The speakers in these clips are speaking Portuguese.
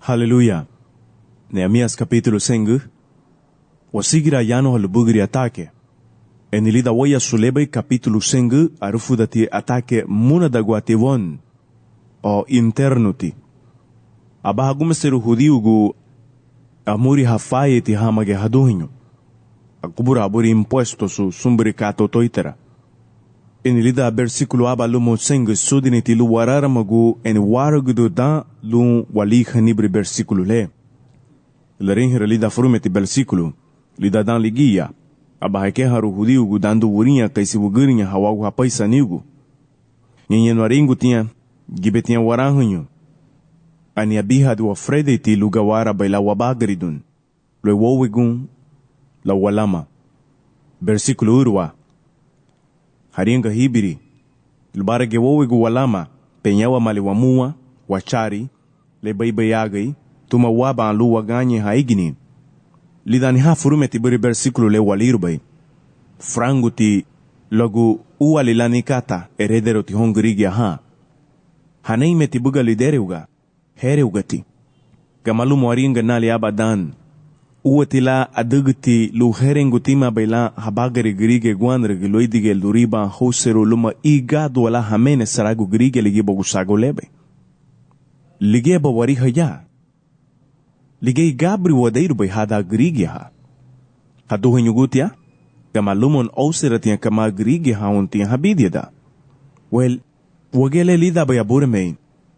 Haleluya. Neemias capítulo 5. Wasigira yano halubugiri atake. Enilida waya sulebe capítulo 5 arufudati atake muna da guativon o internuti. Abahagumeseru hudiugu amuri hafaye ti hamage haduhinyo. Akubura aburi impuesto su sumbricato toitera. Enilida versículo abalumo 5 sudiniti lu wararamagu en waragudu da lu waliha nibri versículo le. Larinhira lida frumeti versículo lida dan ligia. Abahake haru hudiugu dando wurinha kaisi wugurinha hawagu hapaisa nigu. Nyenyen waringu tinha gibetinha waranhanyo. Ani abiha du afredeti lugawara baila wabagridun. Lue wowigun la walama. Versículo urwa. Haringa hibiri. Lubarage wowigu walama. Penyawa maliwamua. Wachari. Lebaibayagai. Tuma waba alu waganye haigini. Lidani ha furumeti buri versículo le walirbai. Frangu ti logu uwalilani kata heredero ti hongrigia ha. Haneime ti buga lidereuga. Hereugati. Gamalumo aringa nali abadan. Uwatila adugti lu herengutima baila habagari grige guanrege loidige luriba hosero luma igado wala hamene saragu grige ligibo gusago lebe. Ligeba wariha ya. Ligay gabri wadairu bay hada grige ha. Haduhin yugutia. Gamalumon auseratia kama grige ha untia habidia da. Well, wagele lida bay aburme.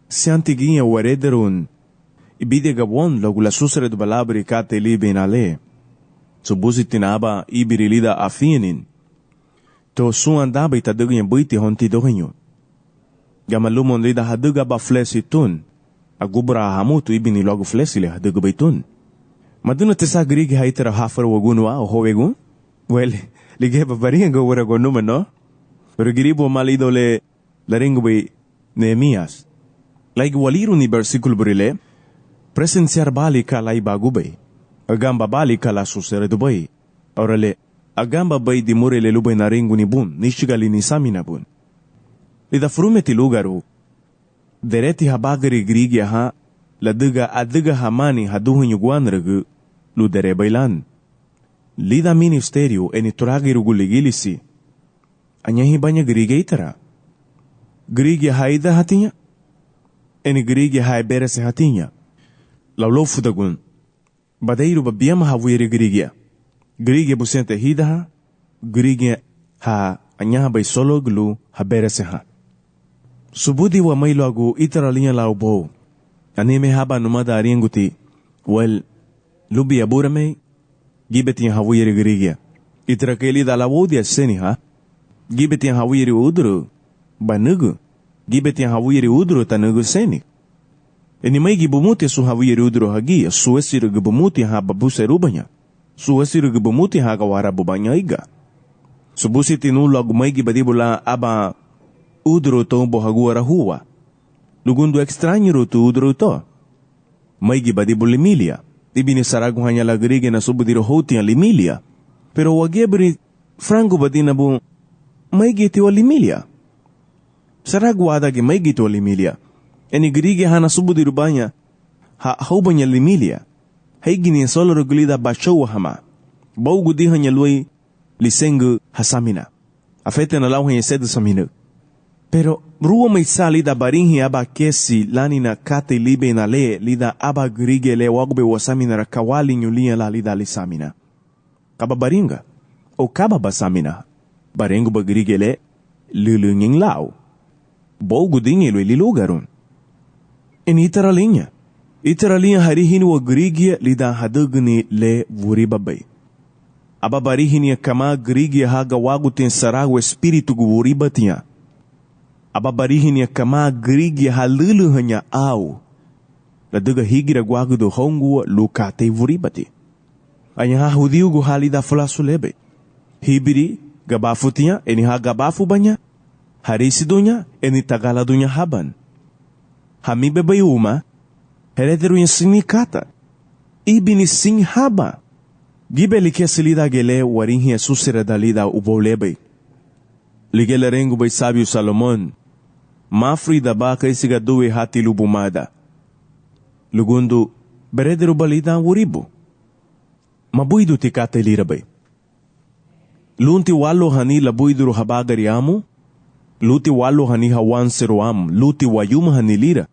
Siantiguinha waredarun. Ibide gabon logo la susre do balabri kate libe nale. Subusitinaba ibirilida afinin. To suandaba itaduginha buiti honti dohinho. Gamalumon lida haduga ba flesi tun. Agubra hamutu ibini logo flesile haduga baitun. Maduna tesa grigi haitera hafar wagunwa o howegun? Well, ligeba baringa warago numa no? Rugiribo malido le laringo bay Neemias. Like waliru ni versículo brile, presenciar bali ka lai bagubay. Agamba bali ka la susere dubay. Orale, agamba bay di murele lubay na ringu ni bun, nishigali ni samina bun. Lida frumeti lugaru, dereti habagari grigi ha, laduga aduga hamani haduhun yuguanragu, ludere bailan. Lida ministerio eni turagirugu ligilisi, anyahi banya grigi itara. Grigi haida hatinya? Eni grigi hai berese hatinya. Laulo fudagun. Badeiru babiama havuiri grigia. Grigia busente hida ha. Grigia ha anyaha bay solo glu ha berese ha. Subudi wa may logu itaralinha laubo. Anime haba numada aringuti. Well, lubi aburame. Gibetin havuiri grigia. Itarakeli da laudia seni ha. Gibetin havuiri udru. Banugu. Gibetin havuiri udru tanugu seni. Eni may gibumuti su havuiri udru hagi, suwesiru gibumuti ha babuse rubanya. Suwesiru gibumuti ha gawara bubanya iga. Subusi tinulog may gibadibula aba udru to bohaguara huwa. Lugundu ekstranyiru tu udru to. May gibadibul limilia. Ibini saragu hanya lagrige na subudiru hoti ang limilia. Pero wagebri frango badinabu may gitiwa limilia. Saraguada ge may gito limilia. Eni grige hana subudi rubanya ha haubanya limilia. Haigini solo regulida bashowa hama. Baugu di hanya lui lisengu hasamina. Afete na lau hanya sedu saminu. Pero ruwa may sa lida barinhi aba kesi lani na kate libe na le lida aba grige le wagbe wasamina rakawali nyulia la lida lisamina. Kaba baringa o kaba basamina. Barengu ba grige le lulunying lau. Baugu dingi lui lilugarun. Eni itaralinha harihini wa grigia lida hadugni le wuribabay. Ababarihini kama grigia haga wagu ten sarago espiritu gu wuribatia. Ababarihini kama grigia halulu hanya au. Laduga higira gwagu do hongu lukate wuribati. Anya hudiu gu halida flasulebe. Hibiri gabafutia eni ha gabafu banya. Harisidunya eni tagaladunya haban. Hamibe bayuma, herederu yung sinikata. Ibini sing haba. Gibeli ke silida gele warinhi susira dalida ubolebay. Ligele rengu bay sábio Salomon. Mafri da baka isigaduwe hati lubumada. Lugundu berederu balida uribu. Mabuidu ti kate lira bay. Lunti walo hani labuiduru habagari amu, luti walo hani hawan seru am, luti wayuma hani lira.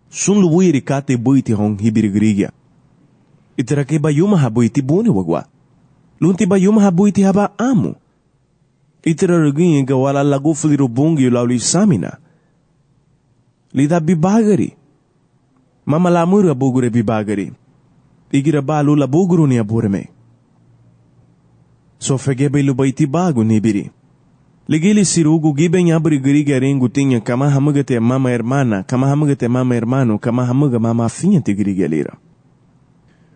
Sun lubuiri kate buiti hong hibirigrigia. Itarake bayuma habuiti buni wagwa. Lunti bayuma habuiti haba amu. Itararugin gawala lagu fuliru bungi lauli samina. Lida bibagari. Mama lamura bugure bibagari. Igira balu la buguru ni aburme. So fegebe lubaiti bagu nibiri. Ligili sirugu gibe nyabri giriga rengu tinha kama hamugate mama hermana, kama hamugate mama hermano, kama hamuga mama afinha te giriga lira.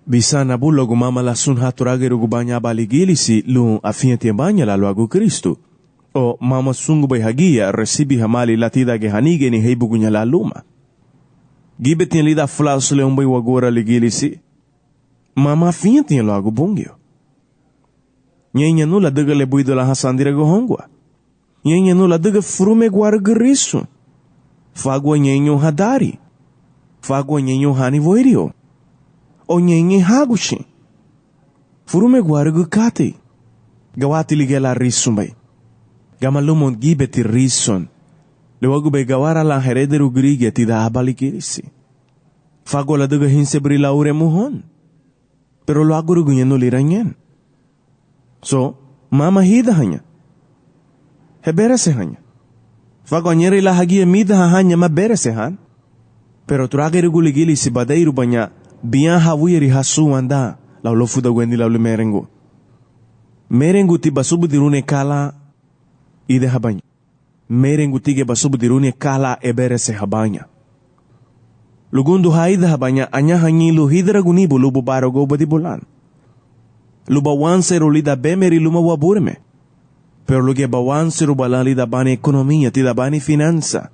Bisa na bulogu mama la sun haturage rugu banya baligili si lu afinha te banya la luagu Cristo. O mama sungu bay hagia recibi hamali latida ge hanige ni heibugunya la luma. Gibe tinha lida flas leon bay wagora ligili si. Mama afinha tinha luagu bungio. Nyenha nula daga le buido la hasandira go hongwa. Nyenha nula daga frume guara garisu. Fagwa nyenho hadari. Fagwa nyenho hani voirio. O nyenha hagushi. Frume guara gukate. Gawati ligela risumbai. Gamalumon gibeti rison. Lewagu be gawara la herederu grige ti da abalikirisi. Fagwa la daga hinsebri la ure muhon. Pero lo aguru gunyeno liranyen. So, mama hida hanya. Hebera se hanya. Fagonyere la hagia mida hanya ma bere se han. Pero turagere guligili si badairu banya bian hawiri hasu anda la lofuda gwendi la merengu. Merengu ti basubu dirune kala ide habanya. Merengu tige basubu dirune kala ebere se habanya. Lugundu haida habanya anya hanyilu hidra gunibu lubu barogo badi bulan. Lubawan seru lida bemeri luma waburme. Pero luge bawan seru balali da bani ekonomia ti da bani finanza.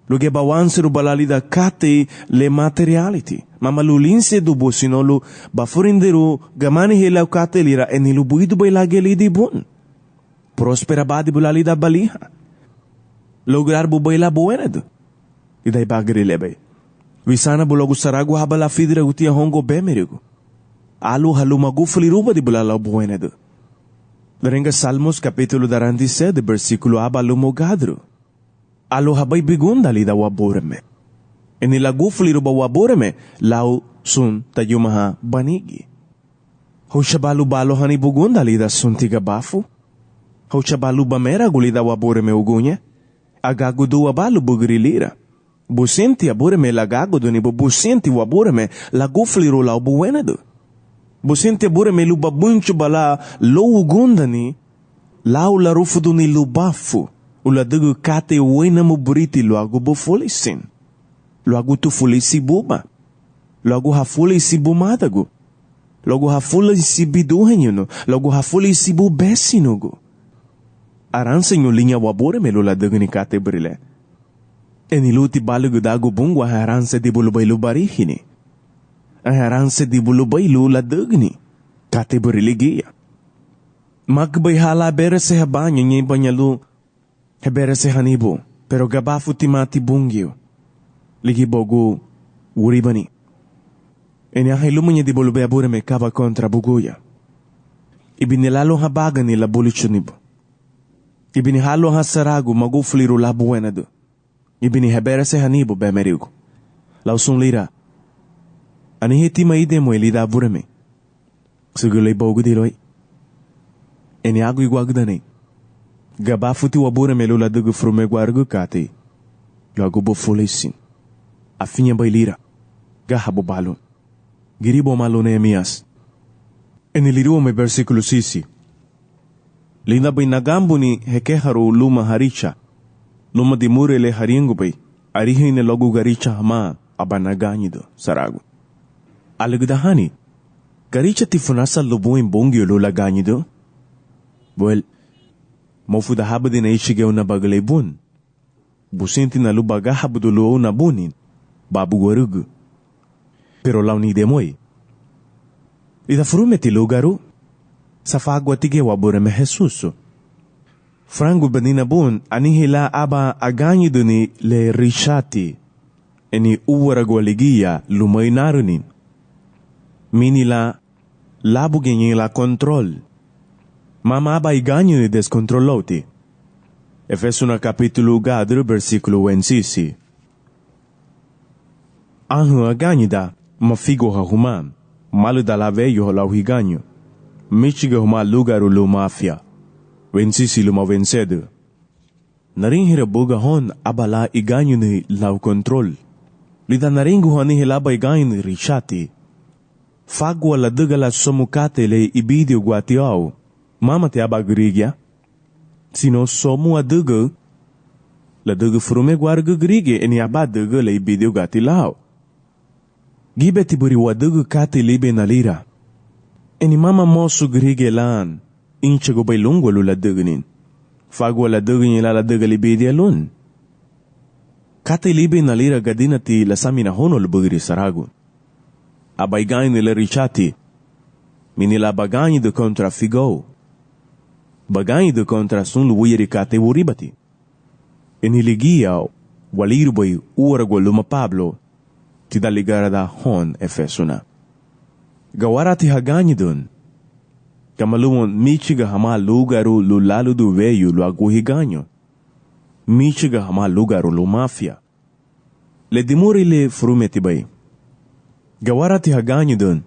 Luge bawan seru balali da kate le materiality. Mama lulinse dubo sinolu bafurinderu gamani helau kate lira enilu buidu bailage lidi bun. Prospera badi bulali da baliha. Lograr bubaila buenadu. Idai bagri lebe. Wisana bulogu saragu habala fidra utia hongo bemerigu. Alu halumagu fliruba di bulala buenadu. Darenga Salmos capítulo 47, versículo abalumo gadru. Alu habay bigunda lida wabureme. Enilagu fliruba wabureme, lau sun tayumaha banigi. Hoshabalu balo hani bugunda lida sun tiga bafu. Hoshabalu bamera gulida wabureme ugunye. Agagudu abalu bugri lira. Businti abureme lagagudu ni businti wabureme lagu fliru lau buenadu. Businte bure me luba bunchu bala low gundani lau la rufudu ni lubafu ula dugu kate wena mu buriti luagu bu fulisin luagu tu fulisi buba luagu ha fulisi bumadagu luagu ha fulisi biduhenyuno luagu ha fulisi bu besinugu aransenyo linha wabure me lula dugu ni kate brile eniluti balugu dagu bungwa aranse di bulubai lubarihini a herança de bulubailu la dugni, kate buriligia. Magbay hala bera se habanyo nye banyalu, hebera se hanibu, pero gabafu timati bungyo. Ligi bogu, uribani. Enyahilumu nye di bulube abure me kava kontra buguya. Ibinilalo habagani la bulichunibu. Ibinihalo hasaragu magufliru la buenadu. Ibini hebera se hanibu bemerigu. Lausun lira. Ani heti maide mo elida burame. Sugulay bogu diloi. Eni agu iguagdane. Gabafuti waburame lula dugu frume guargu kate. Logo bofulesin. Afinha bailira. Gahabo balo. Giribo malo Neemias. Eni liruo me versículo 6. Linda bay nagambo ni hekeharu luma haricha. Luma dimure le haringo bay. Arihine logo garicha hama abanaganyido saragu. Alagdahani, garicha tifunasa lubu em bongyo lula ganyido? Well, mofuda habadi na ishigeo na bagalay bun. Businti na lubaga habado luo na bunin, babu guarugu. Pero launi demoy. Ida frumeti lugaru, sa fagwa tige wabureme Jesuso. Frango banina bun, anihila aba aganyido ni le rishati, eni uwaragwaligia lumay narunin. Minila labo ganhei la control. Mama aba ganho e descontrolou-te. Efésios no capítulo 4, versículo 26. Anhu a ganho da, ma figo ha humam, malu da la veio la higanho. Michiga huma lugar lu mafia. 26 luma vencedor. Naring hirabuga hon abala iganyo ni lau control. Lida naring guhani hilaba iganyo ni rishati. Fagwa la dugala somukate le ibidio guatiao. Mama te abagrigia. Sino somu a duga. La duga frume guarga grige eni aba duga le ibidio gati lao. Gibe tiburi wa duga kate libe na lira. Eni mama mosu grige lan. Inchago bay lungo lula duganin. Fagwa la duganin la duga libidia lun. Kate libe na lira gadina ti la samina hono lubugri saragu. Abaigain nila richati. Minila bagain de contra figo. Bagain de contra sun luwiri kate uribati. Eniligia walirboy uargo luma Pablo. Tida ligara da hon Efesuna. Gawarati haganyi dun. Kamaluon michiga hama lugaru lulalu du veyu lu aguhiganyo. Michiga hama lugaru lu mafia. Le dimuri le frumeti bay. Gawarati haganyo dun.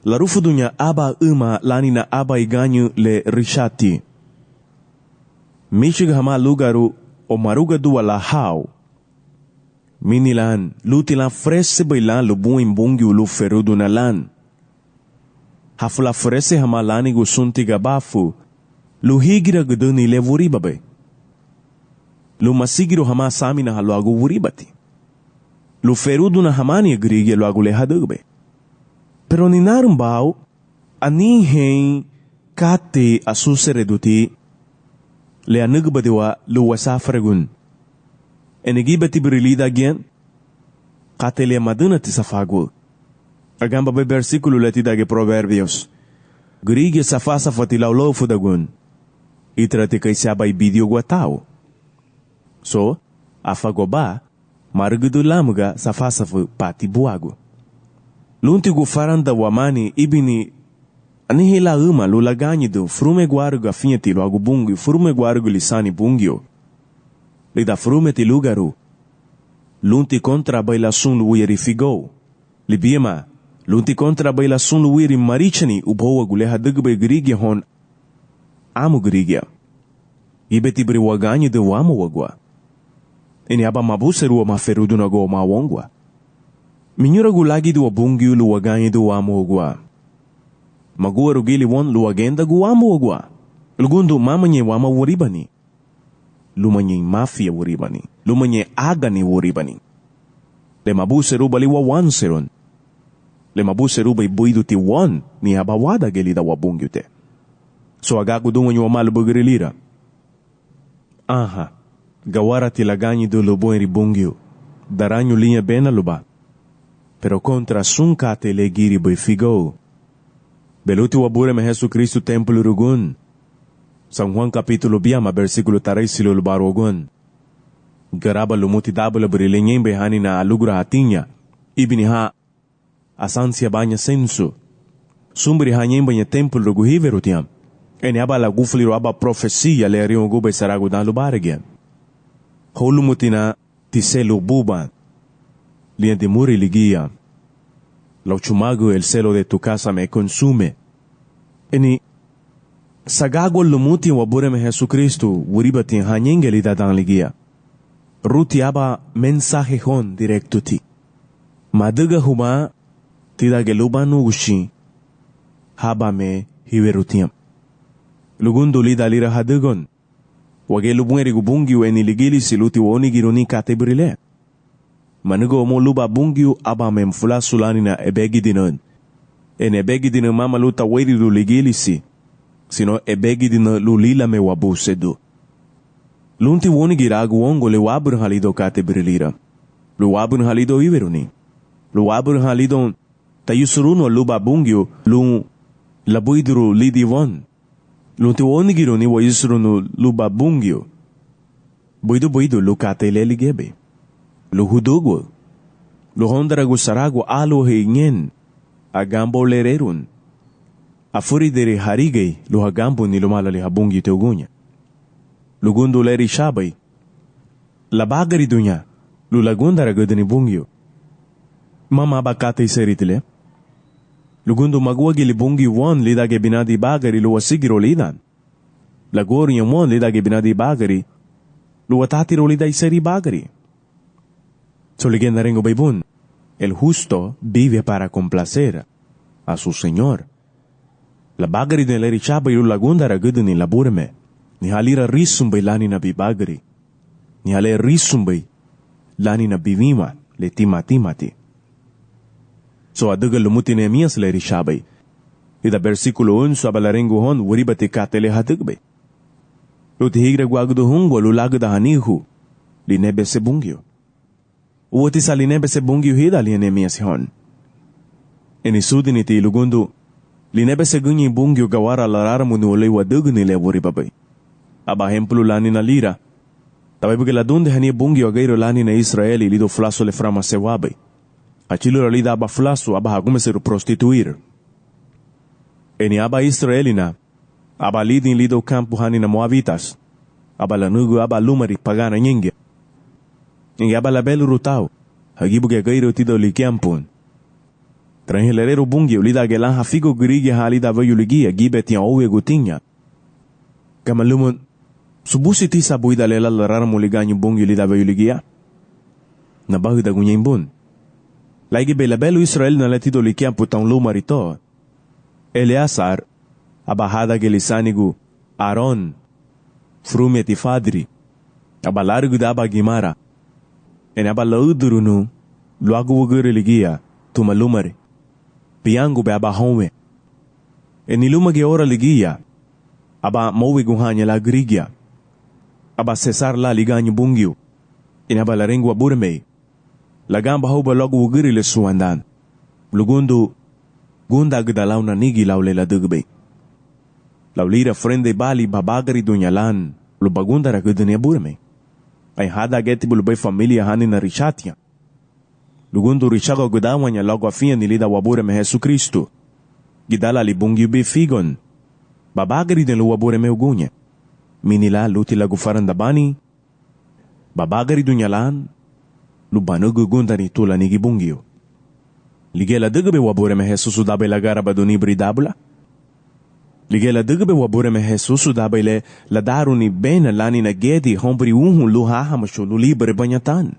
Larufu dunya aba uma lani na aba iganyo le rishati. Michiga hama lugaru o maruga dua la hao. Minilan lutilan frese bailan lu buin bungi ulu ferudu na lan. Hafula frese hama lani gusunti gabafu. Lu higira guduni le vuribabe. Lu masigiro hama sami na halu agu vuribati. Lu ferudu na hamani agrige lu agu le hadugbe. Pero ni narumbao, ani hen kate asusereduti le anugbadiwa lu wasafregun. Enigibati brilida gen, kate le maduna tisafagu. Agamba be versículo letidage Proverbios. Grige safasa fatilau fudagun. Itrate kay sabay bidio guatao. So, afagoba, margudu lamuga safasafu pati buago. Lunti gufaranda wamani ibini anihila uma lulaganyido frume guargo afinheti logo bungu frume guargo lisani bungio. Lida frume ti lugaru. Lunti contra bailasun luiri figo. Libiema, lunti contra bailasun luiri marichani uboa guleha dugbe grigya hon amu grigya. Ibeti briwaganyido wamu wagwa. Ini aba mabuseru wa maferudu na go mawongwa. Minyura gulagi do bungiu luwaganyi do amogwa. Magua rugili won luwagenda gu amogwa. Lugundu mamanye wama wuribani. Lumanye mafia wuribani. Lumanye agani wuribani. Le mabuse rubali wa wanseron. Le mabuse rubai buidu ti won ni abawada gelida wa bungiu te. So agagu dungan yu amalu bugirilira. Aha. Gawara tilaganyi do lubuenri bungiu. Daranyu linha bena luba. Pero contra sunkate le giri boy figo. Beluti wabure me Jesu Cristo templo rugun. San Juan capítulo biama versículo 13 lubarogun. Garaba lumuti dabula burilenyen behani na alugra hatinha. Ibini ha asansia banya sensu. Sumbri hanyen banya templo rugu hiverutiam. Eni aba la gufliru aba profecia le rion gube saragu dan lubaregen. Holumutina tiselu buban. Lien de muri ligia. Lo chumago el celo de tu casa me consume. Eni sagago lumuti wabure me Jesucristo wuribati hanyengeli dadan ligia. Ruti aba mensaje hon directo ti. Maduga huma tida gelubanu ushi. Haba me hiverutiam. Lugundu lida lira hadugon. Wagelu bueri gubungiu eni ligili siluti woni gironi kate brile. Manugo mo luba bungiu aba memfula sulani na ebegi dinon. En ebegi dinon mama luta weri lu ligili si. Sino ebegi dinon lulila me wabu sedu. Lunti woni giragu ongo le wabur halido kate brilira. Lu wabur halido iveruni. Lu wabur halido tayusuruno luba bungiu lu labuiduru lidi won. Lunti woni gironi wa yusuruno luba bungiu. Buidu lu kate le ligebe. Lu hudugo. Lu hondaragu saragu alu heinyen. agambo lererun. Afuri dere harigay lo hagambo ni lumalali habungi teugunya. Lugundo leri shabay. Labagari dunya, lulagundara gadani bungyo. Mama bakata iseritile. Lugundo magwagi li bungi won lidage binadi bagari luwasigiro lidan. Lagori yung won lidage binadi bagari luwatatiro lida iseri bagari. So ligenda rengo baybun, el justo vive para complacer a su Señor. La bagari de leri chabay lulagundara gadani laburme. Ni halira risumbay lani na bibagari. Ni hale risumbay lani na bivima le timati. So adagal lumuti Nehemias le rishabay. Ida versikulo 1 abalarenguhon wuribati katele hadagbay. Luti higra guagdo hungo lulagda hanihu linebe se bungyo. Uwati sa linebe se bungyo hida li Nehemias hon. Enisudin iti lugundo linebe se gunyi bungyo gawara lararamu ni ulay wadagni le wuribabay. Aba hemplo lani na lira. Tabay bagaladun de hani bungyo agayro lani na Israeli lido flaso le frama sewabay. Achilo ralida aba flaso aba hagumeser prostituir. Eni aba Israeli na aba lidin lido campo hani na Moabitas. Aba lanugo aba lumari pagana nyingi. Nyingi aba labelo rutao. Hagibuge agayro tido likiampun. Tranhilerero bungyo lida gelan hafigo grigi halida vayu ligia gibet ya owe gutinha. Kamalumon subusi ti sa buida lela larar muliganyo bungyo lida vayu ligia. Nabahu da gunyimbun. Laigi belabelo Israel na latido likian putang lumarito. Eleazar, abahada gelisanigu, Aaron, frume ti fadri, abalargu da abagimara, en abalaudurunu, luagu wugure ligia, tumalumari, piangu be abahome, en ilumage ora ligia, aba mowe guhanya la grigia, aba cesar la liganyo bungyo, en abalarengu aburmei, lagamba hoba logo wugiri le suandan. Lugundo gunda gdalaw na nigi lawle la dugbe. Lawlira frende bali babagari dunyalan lubagunda ra gudene burme. Ay hada geti bulubay familia hani na rishatya. Lugundo rishago gudawanya logo afia nilida wabureme Jesu Kristo. Gidala libungi be figon. Babagari den luwabureme ugunya. Minila luti lagu farandabani. Babagari dunyalan lubanugu gunda ni tula ni gibungyo. Ligela dugbe wabureme Jesus udabe lagara baduni bridabla. Ligela dugbe wabureme Jesus udabe le ladaru ni bena lani na gedi hombri luhaha mashulu libre banyatan.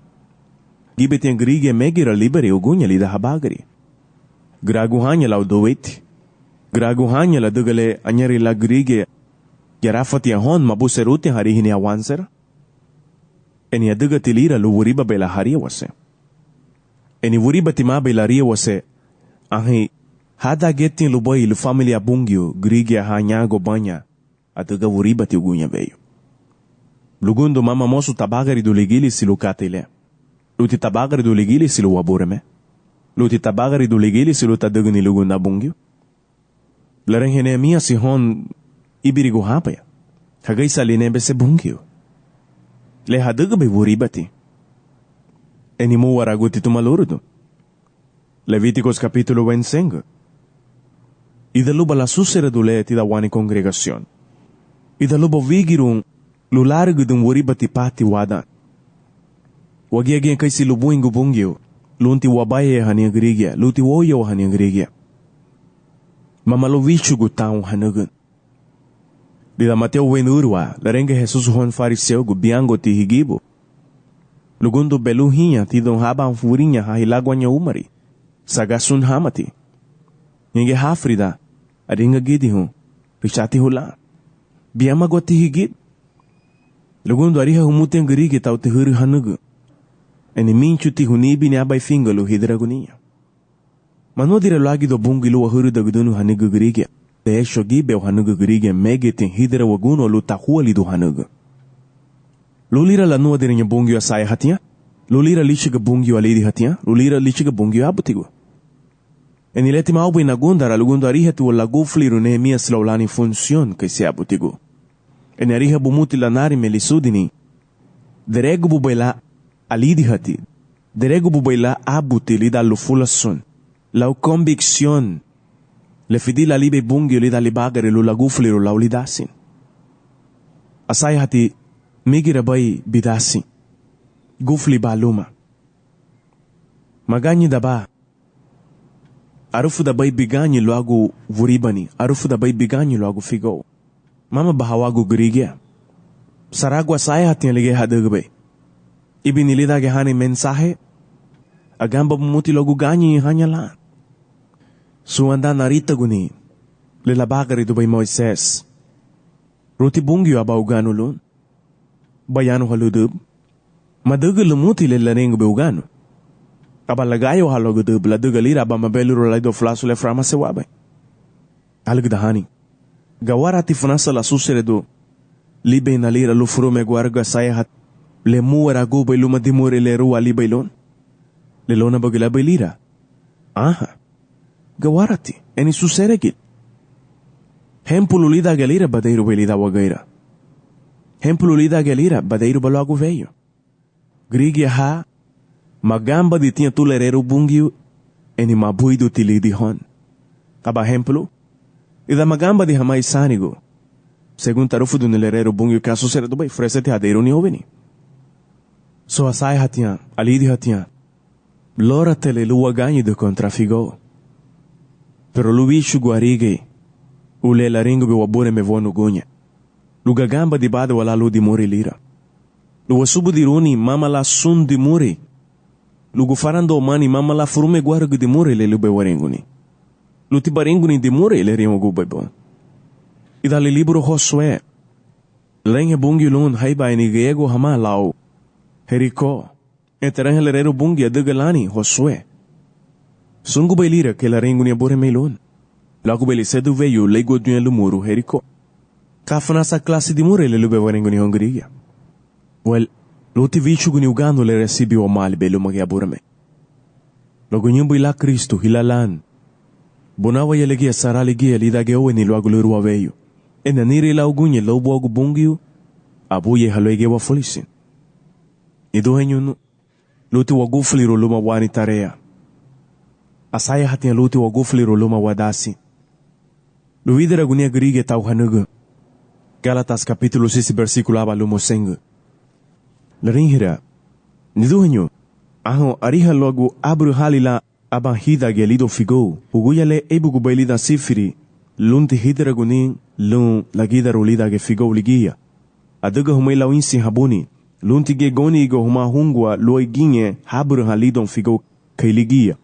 Gibet yang grige megira libre ugunya lida habagari. Graguhanya la udowit. Graguhanya la dugale anyari la grige yarafat yahon mabuseruti harihini awanser. Eni aduga tilira lu wuriba bela haria wase. Eni wuriba tima bela haria wase. Ahi hada getin lu boy lu familia bungyo grigia hanyago banya. Aduga wuriba ti ugunya veio. Lugundo mama mosu tabagari du ligili silu katile. Luti tabagari du ligili silu wabureme. Luti tabagari du ligili silu tadugni lugunda bungyo. Lareng Nehemias si hon ibirigo hapaya. Hagay sa linebe se bungyo. Le hadugbe wuribati. Eni mu waraguti tumalurdo. Levíticos capítulo 25. Idaluba la susera do leti da wani congregación. Idaluba vigirun lu largo dun wuribati pati wada. Wagiagien kay si lubuingo bungyo. Lunti wabaye hanya grigia. Luti woyo hanya grigia. Mamalovichu gutang hanugun. Dida Mateo wenurwa, larenge Jesus hon fariseu gu biango ti higibo. Lugundo beluhinha ti don haba furinha hahilagwa nya umari. Sagasun hamati. Nyenge hafrida, aringa gidihun, richati hula. Biama gwa ti higid. Lugundo ariha humuten gerigi tau ti huri hanugu. Eni minchu ti hunibi ni abay fingalu hidragunia. Mano dire lagi do bungilu wa huri dagudunu hanugu gerigi. Pecho gibe o hanugu grige megetin hidra waguno luta huali do hanugu. Lulira la nua dire bungyo asaya hatia. Lulira lichiga bungyo alidi hatia. Lulira lichiga bungyo abutigo. Enileti maubo inagundara lugundo arihetu o lagufliru Nehemias laulani función que se abutigo. Eni ariha bumuti lanari melisudini. Deregu bubaila alidi hati. Deregu bubaila abuti lida lufula sun. la convicción, le fidi la libe bungi li dali bagare lu la gufliru la ulidasin. Asay hati migira bay bidasi, gufli baluma. Maganyi daba, arufu da bay biganyi loagu vuribani, arufu da bay biganyi loagu figo. Mama bahawagu grigya. Saragwa saya hati alige hadagbe. Ibi nilidage hani mensahe, agamba bumuti logu ganyi hanyala. Suanda narita guni, lilabagari do bay Moises. Ruti bungyo abaw ganulun. Bayano haludub. Madagal lumuti lilaring beugano. Abalagayo halogudub la dugalira ba mabeluro laido flaso le frama sewabay. Alagdahani. Gawarati funasa la suseredo. Libe nalira lufrume guarga sayahat. Le muara gubay lumadimure le ruwa libaylon. Le lona bagila baylira. Aha. Gawarati. Eni suseregit. Hempululida galira badeiru belida wagaira. Hempululida galira badeiru balogo veio. Grigia ha, magamba di tinha tulereiro bungio, eni mabuido tilidi hon. Aba hempulu, ida magamba di hamai sanigo. Segundo tarufu do nilereiro bungio caso será do bai fresete hadeiro ni oveni. So asai hatian, alidi hatian. Lora telelua ganhi do contrafigo. Pero lubichu guarige. Ule la ringo be wabore me vono gonya. Luga gamba di bada wala lu di muri lira. Luga subu di runi mama la sun di muri. Lugu farando mani mama la furume guargu di muri le lube warenguni. Luti barenguni di muri le ringo gubay bon. Ida le libro Josué. Lenge bungi lun haiba ini gego hama lau. Heriko. Enterang helerero bungi adegalani Josué. Sungu bay lira ke la renguni abore me lun. Logo beli cedo veio leigo dunha lumuru Heriko. Kafana sa classe de mure le lube warenguni Hungria. Well, luti vichu guni ugando le recibi o mal belo magia burame. Logo nyumbu ila Cristo hilalan. Bonawa ya legia sara legia lida geo ni logo luru veio. Ena nire la ugunye lobo ogu bungiu. Abuye haloege wa folisin. Ido henyunu. Luti wagufliru luma wani tarea. Asaya hatia luti wagufliru luma wadasi. Luidera gunia grige tau hanugu. Galatas capítulo 6 versículo abalumo sengu. Larinhira. Niduhanyo. Aho ariha logo abru halila abahida gelido figo. Uguyale ebugu bailida sifiri. Lunti hidera gunin lun lagida rolida ge figo ligia. Aduga humay lawinsi habuni. Lunti ge goni go huma hungwa loiginye habru halidon figo kailigia.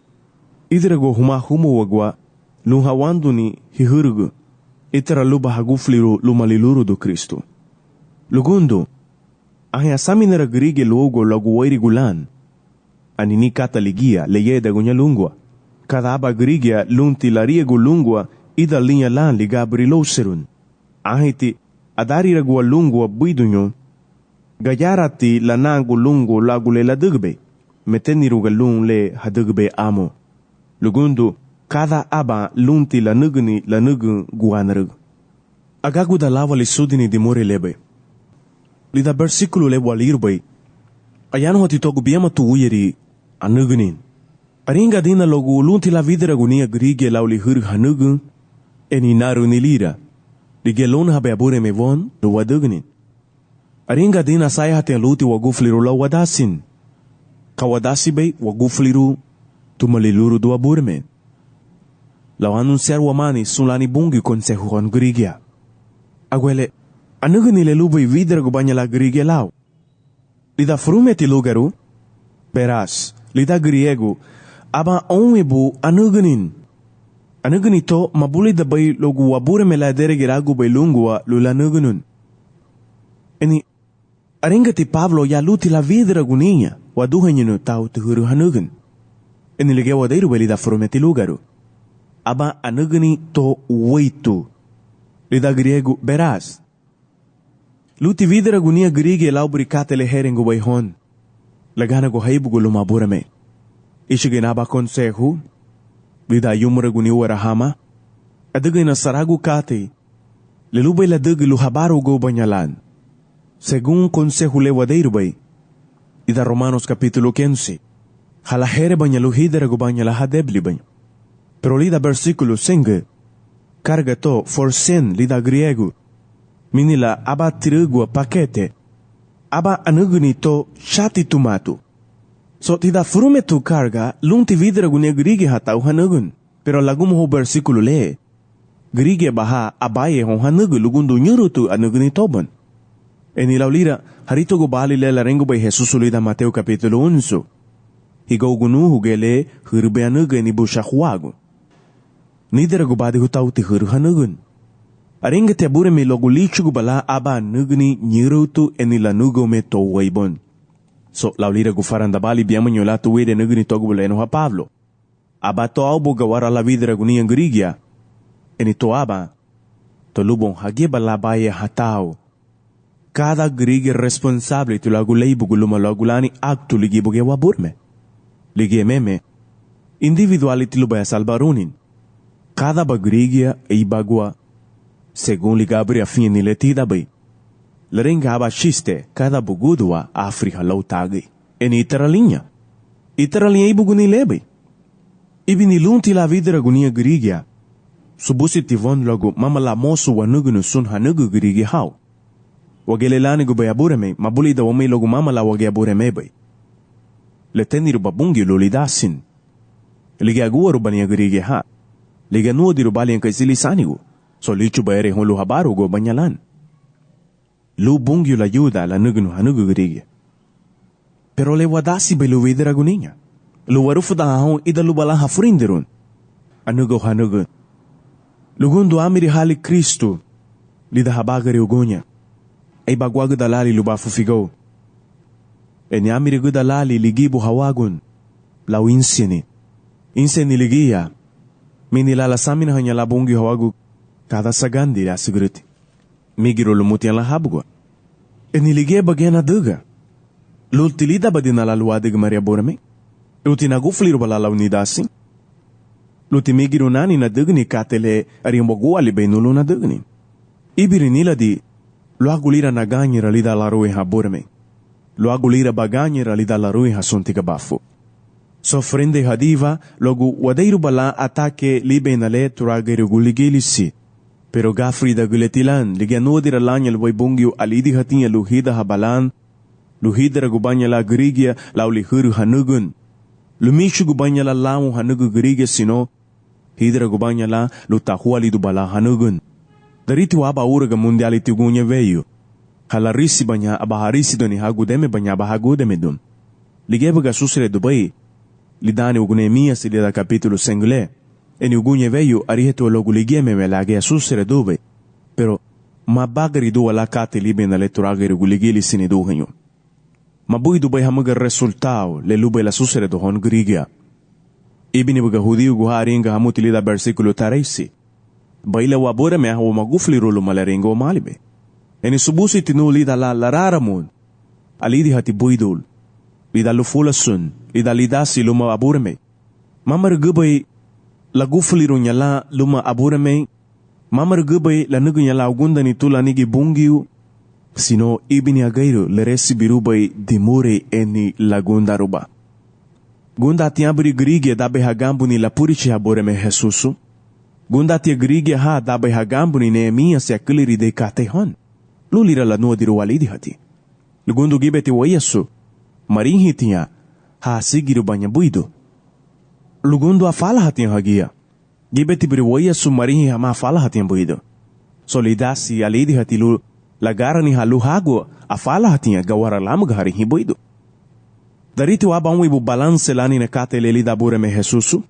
Idera go huma humo wagwa. Luhawanduni hihurugu. Itera luba hagufliru lumaliluru do Cristo. Lugundo. Ahe asaminera grige logo logo wairigulan. Anini kata ligia leyeda gunya lungwa. Kada aba grigia lunti lariego lungwa ida linha lan ligabri serun. Ahiti adarira gua lungwa buidunyo. Gayarati lanangu lungo lagule la dugbe. Meteniruga lung le hadugbe amo. Lugundo. Cada aba lunti la nugu guanarug. Agagu da lava li sudini di more lebe. Li da versikulo le walirbe. Ayano hati togu biama tu uyeri anugunin. Aringa dina logu lunti la vidra gunia grige lauli hur hanugun. Eni naru nilira. Li gelon habe abure me von do wadugunin. Aringa dina saya hati luti wagufliru la wadasin. Kawadasi be wagufliru tumaliluru do abure me. Lau anunciar wamani sulani bungi consejo con grigia. Aguele, anugani le lubai vidra gubanya la grigia lau. Lida frumeti lugaru, peras, lida griego, aba onwebu anuganin. Anugani to mabuli da bay logu wabure me la deregiragu bay lungua lula nugunun. Eni, aringati Pablo ya luti la vidra guninha, waduhanyinu tau tuhuru hanugun. Eni lige wadeiru belida frumeti lugaru. Aba anugani to weitu. Lida griego beras. Luti vidra gunia grige laubricate le herengu bayhon. Lagana go haibu lumaburame. Ishiginaba consejo. Lida yumura guni warahama. Adugina saragu kate. Lelubay la dugi luhabaru go banyalan. Según consejo le wadeiru bay. Lida Romanos capítulo 15. Halahere banyaluhidra go banyala hadebli bay. Pero lida versículo 5, carga to forcen lida griego, minila aba tirugua pakete, aba anuguni to chati tumatu. So tida frume tu carga, lunti vidra gunia grige hatau hanugun. Pero lagum ho versículo le, grige baha abaye hon hanugu lugundu nyurutu anuguni toban. Enilaw lira, harito go bali le larengo bay Jesus ulida Mateo capítulo 11. Higaw gunu hugele hurbe anuga ni bushahuago. Nidera go badi hutaw ti huru hanugun. Aringa te abure me logo lichu go bala aba anuguni nyurutu enila nugo me to waibon. So laulira go faranda bali biamo nyolatu wede anuguni togo buleno ha Pablo. Aba to aubo gawara la vidra guni angrigia. Eni to aba, to lubong hagi bala baye hatao. Cada grige responsable tu lagu leibu guluma lagulani aktu ligi buge waburme. Ligi meme, individuality lubaya salbarunin. Cada bagrigia e bagua, según ligabri a fim ni letida bay. Larenga aba shiste, cada bugudua afriha lautagi. Eni iteralinha. Iteralinha e buguni lebay. Ibini lunti la vidra gunia grigia. Subusi tivon logo mama la mosu wanugunu sun hanugu grigi hau. Wagelelani gu bayabureme, mabuli da wame logo mama la wageabureme bay. Leteni rubabungi lolidasin. Liga agua rubania grigi ha. Liga nuo di rubali ang kaisili sanigu. So lichu bayare hon luhabaru go banyalan. Lu bungi la yuda la nugunu hanugu grigi. Pero le wadasi bay lu vidra guninya. Luwarufu da hahon ida lubala hafurindirun. Anugo hanugun. Lugundu amiri hali Kristo. Lida habagari ugunya. Ay bagwago dalali lubafu figo. Eni amiri gu dalali ligibu hawagun. Lau insini. Insini ligia. Minilalasamin hanya labungi hawagu. Kada sagandi la siguruti. Migiro lumutian la habgwa. Eni ligia bagiana duga. Lultilida badina la luadig maria borame. Luti nagufliru balalaw ni dasin. Luti migiru nani na dugni katele arimbogu alibay nulu na dugni. Ibiri nila di luagulira na ganyira lida larui ha burme. Luagulira baganyira lida larui ha suntiga bafu. So frende hadiva logu wadeiru bala atake libe na le turagairu guligilisi. Pero gafri da guletilan liganudira lanyal waibungyu alidi hatinya luhida habalan. Luhidra gubanya la grigia lauli huru hanugun. Lumishu gubanya la lamu hanugu grigia sino. Hidra gubanya la lutahua bala hanugun. Dariti waba uraga mundiali tigunya veyu. Halarisi banya abaharisi doni hagudeme banya abahagudeme dun. Ligebaga susre Dubai. Lidani ugunemia silida capítulo sengule. Eni ugunya veyu arihetu logu ligeme melage susre Dubai. Pero mabagari duwa la kate libe na leturagari guligili sini duhanyo. Mabui Dubai hamaga resultao le lube la susre dohon grigia. Ibini baga hudiu guharinga hamutilida versikulo taraisi. Baila wabura me hawa magufli rulu malaringo malibe. Eni subusi tinulida la lararamun. Alidi hati buidul. Lida lufula sun. Lida lidasi luma aburame. Mamar gubay la gufli runya la luma aburame. Mamar gubay la nugu nya la ugunda ni tula nigi bungiu. Sino ibini agairu le resi birubay dimure eni lagunda ruba. Gunda tiabri grigia dabe hagambu ni la purichi haburame Jesusu. Gunda tia grigia ha dabe hagambu ni Neemia se akiliri de katehon. Lulira la nua diru walidi hati. Lugundu gibeti wayasu. Marinhi tia ha sigiru banya buido. Lugundu afala hatian hagia. Gibeti biri wayasu marinhi hama afala hatian buido. Solidasi alidi hati lu lagara ni halu hago afala hatian gawara lamga harinhi buido. Dariti waba ibu balance lani na kate leli da bureme Jesusu.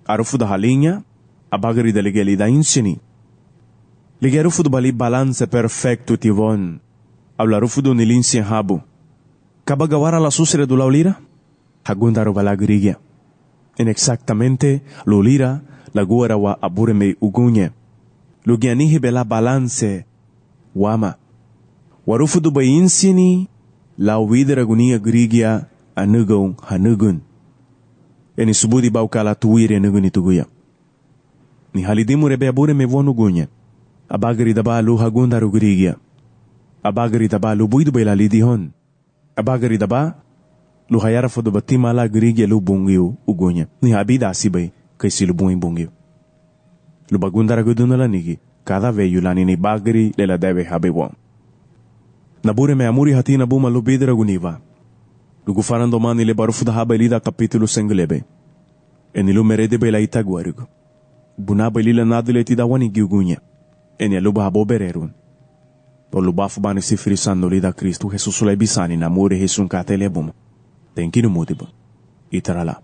Arufu da halinha. Abagari da ligeli da insini. Ligerufu do bali balance perfecto tivon. Aularufu do nilinsi habu. Kabagawara la susre do laulira. Hagundaro balagrigia. En exactamente lulira la guara wa abureme ugunye. Lugianihi bela balance. Wama. Warufu do bay insini. La uidera gunia grigia anugon hanugun. Eni subudi baukala tuire anuguni tuguya. Ni halidimu rebe abure me vonu gunya. Abagari daba lu hagunda rugrigia. Abagari daba lu buidu bela lidihon. Abagari daba lu hayara fodo batima la grigia lu bungiu ugunya. Ni habida asibay kay silubong bungi. Lubagundara gudun na lanigi, kada veyu lani ni bagri lela debe habewang. Nabure me amuri hati na buma lubidra guniva. Lugufaran domani le barufu da haba ilida capítulo senglebe. Enilu merede bela itaguarigo. Bunaba ilila nadule ti dawani giugunya. Enialuba habo bererun. Por lubafu bani sifiri sando lida Cristo Jesus sulai bisani na mure hesun kate lebum. Tenkinu mudiba. Itarala.